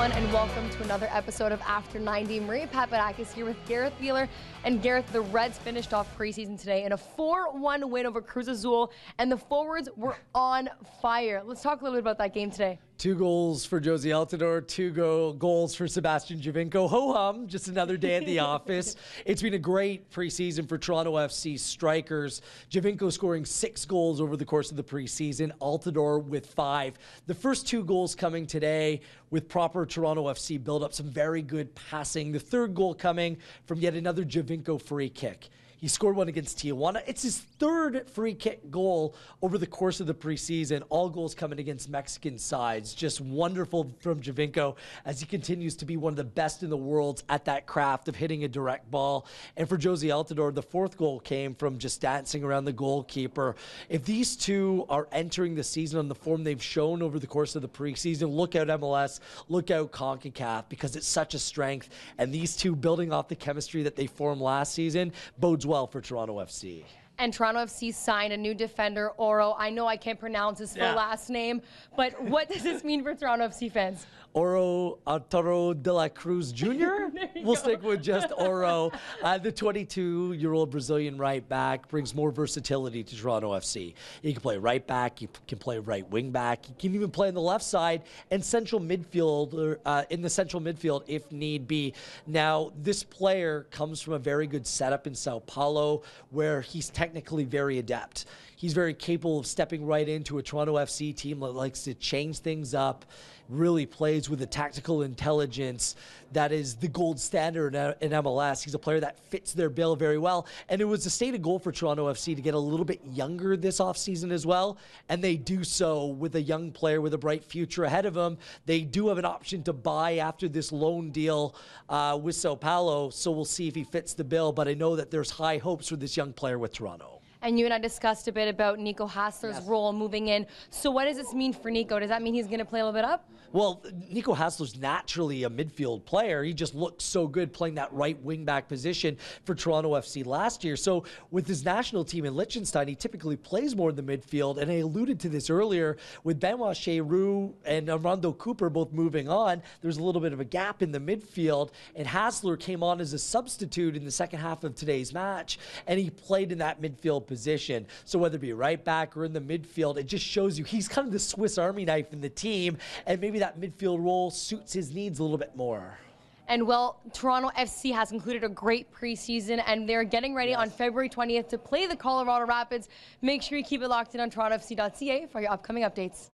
everyone, and welcome to another episode of After 90. Maria Papadakis here with Gareth Wheeler. And Gareth, the Reds finished off preseason today in a 4-1 win over Cruz Azul, and the forwards were on fire. Let's talk a little bit about that game today. 2 goals for Jozy Altidore, 2 goals for Sebastian Giovinco. Ho-hum, just another day at the office. It's been a great preseason for Toronto FC strikers. Giovinco scoring 6 goals over the course of the preseason, Altidore with 5. The first 2 goals coming today with proper Toronto FC build-up, some very good passing. The third goal coming from yet another Giovinco free kick. He scored one against Tijuana. It's his 3rd free kick goal over the course of the preseason. All goals coming against Mexican sides. Just wonderful from Giovinco as he continues to be one of the best in the world at that craft of hitting a direct ball. And for Jozy Altidore, the 4th goal came from just dancing around the goalkeeper. If these two are entering the season on the form they've shown over the course of the preseason, look out MLS, look out CONCACAF, because it's such a strength. And these two building off the chemistry that they formed last season bodes well for Toronto FC. And Toronto FC signed a new defender, Oro. I know I can't pronounce his full last name, but what does this mean for Toronto FC fans? Oro Arturo de la Cruz Jr. We'll stick with just Oro. The 22-year-old Brazilian right back brings more versatility to Toronto FC. He can play right back, he can play right wing back, he can even play on the left side and central midfield, in the central midfield if need be. Now, this player comes from a very good setup in Sao Paulo where he's technically very adept. He's very capable of stepping right into a Toronto FC team that likes to change things up, really plays with a tactical intelligence that is the gold standard in MLS. He's a player that fits their bill very well. And it was a stated goal for Toronto FC to get a little bit younger this offseason as well. And they do so with a young player with a bright future ahead of him. They do have an option to buy after this loan deal with Sao Paulo. So we'll see if he fits the bill. But I know that there's high hopes for this young player with Toronto. And you and I discussed a bit about Nico Hasler's role moving in. So what does this mean for Nico? Does that mean he's going to play a little bit up? Well, Nico Hasler's naturally a midfield player. He just looked so good playing that right wing-back position for Toronto FC last year. So with his national team in Liechtenstein, he typically plays more in the midfield. And I alluded to this earlier with Benoit Cheyrou and Armando Cooper both moving on. There's a little bit of a gap in the midfield. And Hasler came on as a substitute in the second half of today's match. And he played in that midfield position. So whether it be right back or in the midfield, it just shows you he's kind of the Swiss Army knife in the team. And maybe that midfield role suits his needs a little bit more. And well, Toronto FC has concluded a great preseason, and they're getting ready on February 20th to play the Colorado Rapids. Make sure you keep it locked in on TorontoFC.ca for your upcoming updates.